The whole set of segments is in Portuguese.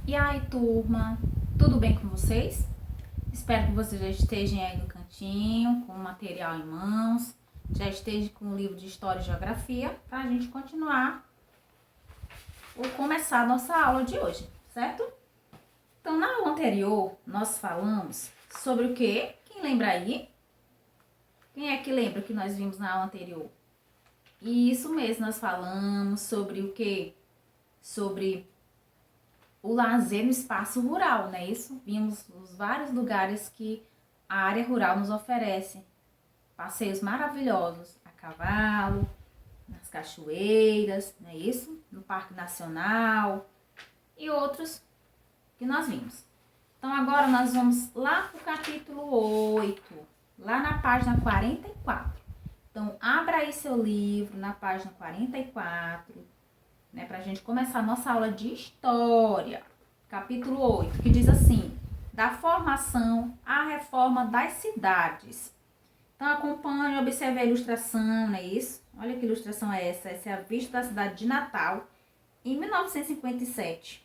E aí, turma, tudo bem com vocês? Espero que vocês já estejam aí no cantinho, com o material em mãos, já estejam com o livro de História e Geografia, para a gente continuar ou começar a nossa aula de hoje, certo? Então, na aula anterior, nós falamos sobre o quê? Quem lembra aí? Quem é que lembra que nós vimos na aula anterior? Isso mesmo, nós falamos sobre o quê? Sobre o lazer no espaço rural, não é isso? Vimos os vários lugares que a área rural nos oferece. Passeios maravilhosos a cavalo, nas cachoeiras, não é isso? No Parque Nacional e outros que nós vimos. Então agora nós vamos lá para o capítulo 8, lá na página 44. Então abra aí seu livro na página 44, né, para a gente começar a nossa aula de história. Capítulo 8, que diz assim: da formação à reforma das cidades. Então acompanhe, observe a ilustração, não é isso? Olha que ilustração é essa. Essa é a vista da cidade de Natal em 1957.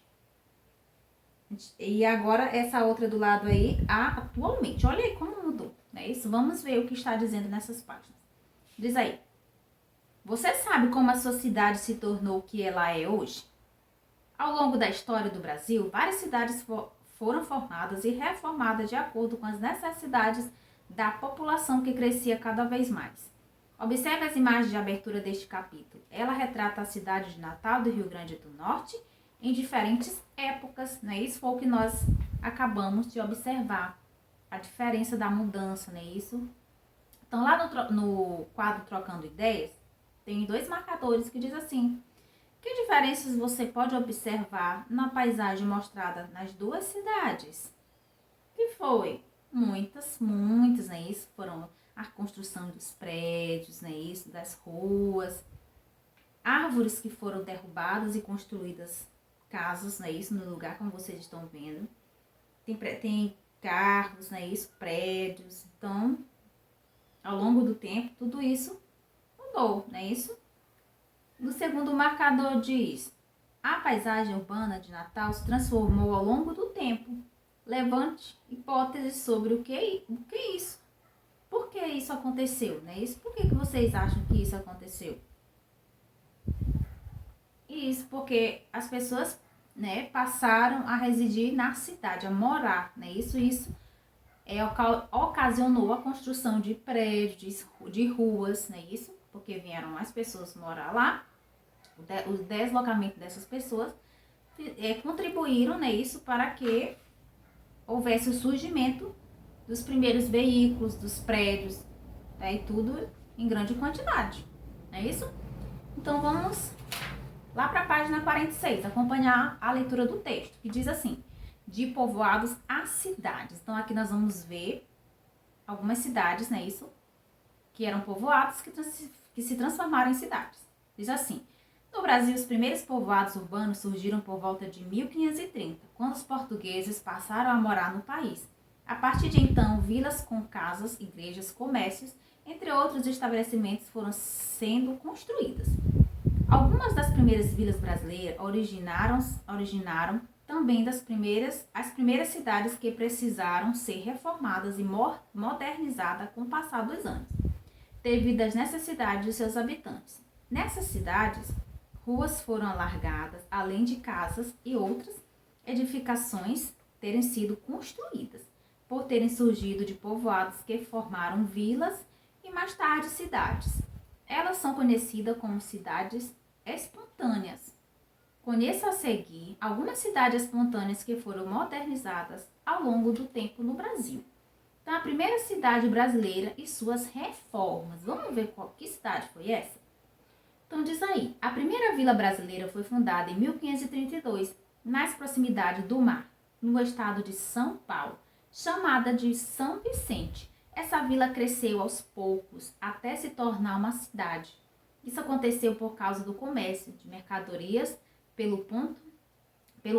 E agora essa outra do lado aí, atualmente. Olha aí como mudou, não é isso? Vamos ver o que está dizendo nessas páginas. Diz aí: você sabe como a sua cidade se tornou o que ela é hoje? Ao longo da história do Brasil, várias cidades foram formadas e reformadas de acordo com as necessidades da população que crescia cada vez mais. Observe as imagens de abertura deste capítulo. Ela retrata a cidade de Natal do Rio Grande do Norte em diferentes épocas, né? Isso foi o que nós acabamos de observar, a diferença da mudança, né? Isso. Então, lá no quadro Trocando Ideias, tem dois marcadores que diz assim: que diferenças você pode observar na paisagem mostrada nas duas cidades? Que foi? Muitas, né? Isso foram a construção dos prédios, né? Isso, das ruas, árvores que foram derrubadas e construídas casas, né? Isso, no lugar como vocês estão vendo. Tem carros, né? Isso, prédios. Então, ao longo do tempo, tudo isso mudou, né? Isso. No segundo marcador diz: a paisagem urbana de Natal se transformou ao longo do tempo. Levante hipóteses sobre o que é isso. Por que isso aconteceu, né? Isso, por que vocês acham que isso aconteceu? Isso porque as pessoas, né, passaram a residir na cidade, a morar, né? Isso ocasionou a construção de prédios, de ruas, né? Isso porque vieram mais pessoas morar lá. O deslocamento dessas pessoas contribuíram, né, isso para que houvesse o surgimento dos primeiros veículos, dos prédios, tá? E tudo em grande quantidade, não é isso? Então vamos lá para a página 46, acompanhar a leitura do texto, que diz assim: de povoados a cidades. Então aqui nós vamos ver algumas cidades, não é isso? Que eram povoados que se transformaram em cidades. Diz assim: no Brasil, os primeiros povoados urbanos surgiram por volta de 1530, quando os portugueses passaram a morar no país. A partir de então, vilas com casas, igrejas, comércios, entre outros estabelecimentos foram sendo construídas. Algumas das primeiras vilas brasileiras originaram também as primeiras cidades que precisaram ser reformadas e modernizadas com o passar dos anos, devido às necessidades de seus habitantes. Nessas cidades, ruas foram alargadas, além de casas e outras edificações terem sido construídas, por terem surgido de povoados que formaram vilas e mais tarde cidades. Elas são conhecidas como cidades espontâneas. Conheça a seguir algumas cidades espontâneas que foram modernizadas ao longo do tempo no Brasil. Então, a primeira cidade brasileira e suas reformas. Vamos ver que cidade foi essa? Então diz aí: a primeira vila brasileira foi fundada em 1532, nas proximidades do mar, no estado de São Paulo, chamada de São Vicente. Essa vila cresceu aos poucos até se tornar uma cidade. Isso aconteceu por causa do comércio de mercadorias pelo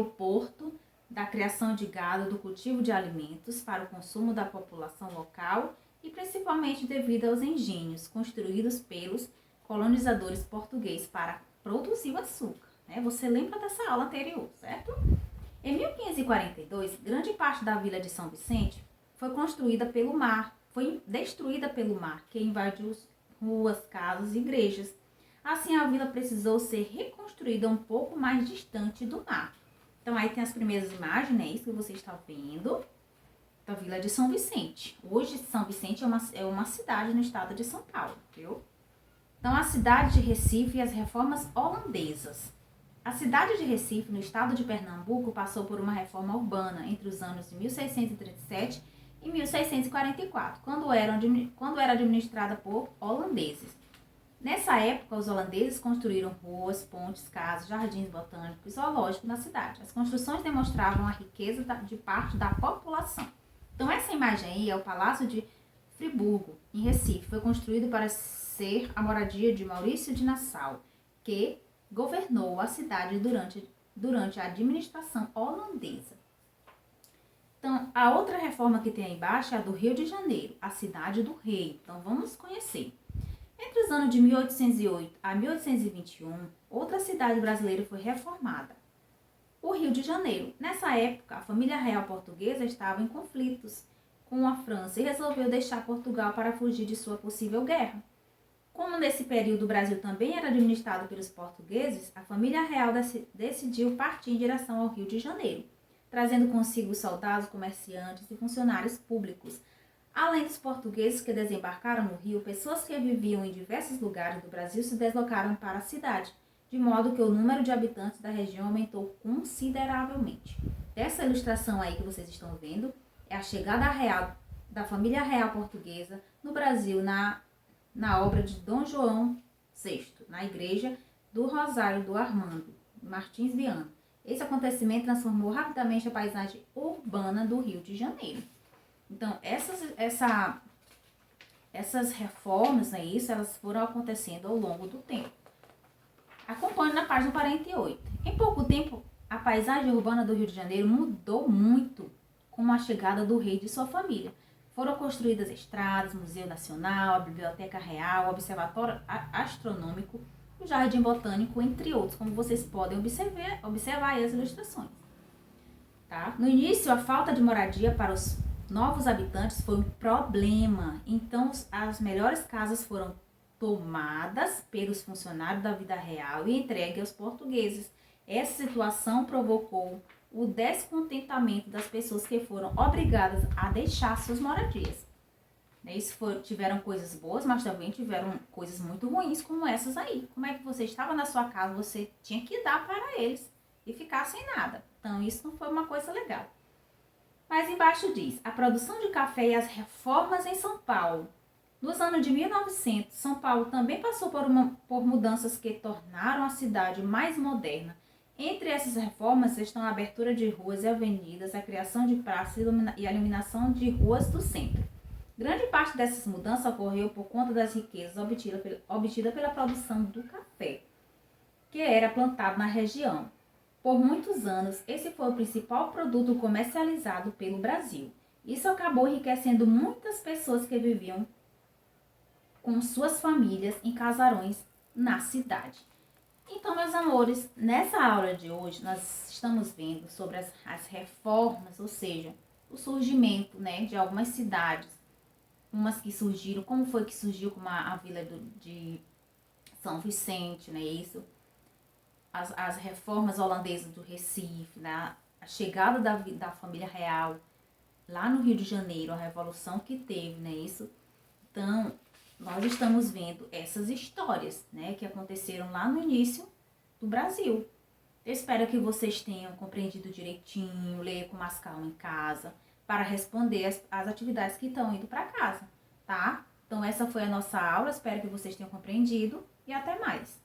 porto, da criação de gado, do cultivo de alimentos para o consumo da população local e principalmente devido aos engenhos construídos pelos colonizadores portugueses para produzir o açúcar, né? Você lembra dessa aula anterior, certo? Em 1542, grande parte da vila de São Vicente foi construída pelo mar, foi destruída pelo mar, que invadiu ruas, casas e igrejas. Assim, a vila precisou ser reconstruída um pouco mais distante do mar. Então, aí tem as primeiras imagens, né? Isso que você está vendo, da vila de São Vicente. Hoje, São Vicente é uma cidade no estado de São Paulo, viu? Então, a cidade de Recife e as reformas holandesas. A cidade de Recife, no estado de Pernambuco, passou por uma reforma urbana entre os anos de 1637 e 1644, quando era administrada por holandeses. Nessa época, os holandeses construíram ruas, pontes, casas, jardins botânicos e zoológicos na cidade. As construções demonstravam a riqueza de parte da população. Então, essa imagem aí é o Palácio de Friburgo, em Recife. Foi construído para ser a moradia de Maurício de Nassau, que governou a cidade durante a administração holandesa. Então, a outra reforma que tem aí embaixo é a do Rio de Janeiro, a cidade do rei. Então, vamos conhecer. Entre os anos de 1808 a 1821, outra cidade brasileira foi reformada, o Rio de Janeiro. Nessa época, a família real portuguesa estava em conflitos com a França e resolveu deixar Portugal para fugir de sua possível guerra. Como nesse período o Brasil também era administrado pelos portugueses, a família real decidiu partir em direção ao Rio de Janeiro, trazendo consigo soldados, comerciantes e funcionários públicos. Além dos portugueses que desembarcaram no Rio, pessoas que viviam em diversos lugares do Brasil se deslocaram para a cidade, de modo que o número de habitantes da região aumentou consideravelmente. Essa ilustração aí que vocês estão vendo é a chegada real da família real portuguesa no Brasil na obra de Dom João VI, na igreja do Rosário do Armando, Martins Viana. Esse acontecimento transformou rapidamente a paisagem urbana do Rio de Janeiro. Então, essas reformas, né, elas foram acontecendo ao longo do tempo. Acompanhe na página 48. Em pouco tempo, a paisagem urbana do Rio de Janeiro mudou muito com a chegada do rei e de sua família. Foram construídas estradas, Museu Nacional, a Biblioteca Real, o Observatório Astronômico, o Jardim Botânico, entre outros, como vocês podem observar aí as ilustrações. Tá? No início, a falta de moradia para os novos habitantes foi um problema, então as melhores casas foram tomadas pelos funcionários da vida real e entregues aos portugueses. Essa situação provocou o descontentamento das pessoas que foram obrigadas a deixar suas moradias. Tiveram coisas boas, mas também tiveram coisas muito ruins, como essas aí. Como é que você estava na sua casa, você tinha que dar para eles e ficar sem nada. Então, isso não foi uma coisa legal. Mas embaixo diz, a produção de café e as reformas em São Paulo. Nos anos de 1900, São Paulo também passou por mudanças que tornaram a cidade mais moderna. Entre essas reformas estão a abertura de ruas e avenidas, a criação de praças e a iluminação de ruas do centro. Grande parte dessas mudanças ocorreu por conta das riquezas obtidas pela produção do café, que era plantado na região. Por muitos anos, esse foi o principal produto comercializado pelo Brasil. Isso acabou enriquecendo muitas pessoas que viviam com suas famílias em casarões na cidade. Então, meus amores, nessa aula de hoje nós estamos vendo sobre as reformas, ou seja, o surgimento, né, de algumas cidades, umas que surgiram, como foi que surgiu como a vila de São Vicente, né, isso, as reformas holandesas do Recife, né, a chegada da família real lá no Rio de Janeiro, a revolução que teve, né, isso. Então, nós estamos vendo essas histórias, né, que aconteceram lá no início do Brasil. Eu espero que vocês tenham compreendido direitinho, leia com mais calma em casa, para responder as atividades que estão indo para casa, tá? Então, essa foi a nossa aula, espero que vocês tenham compreendido e até mais.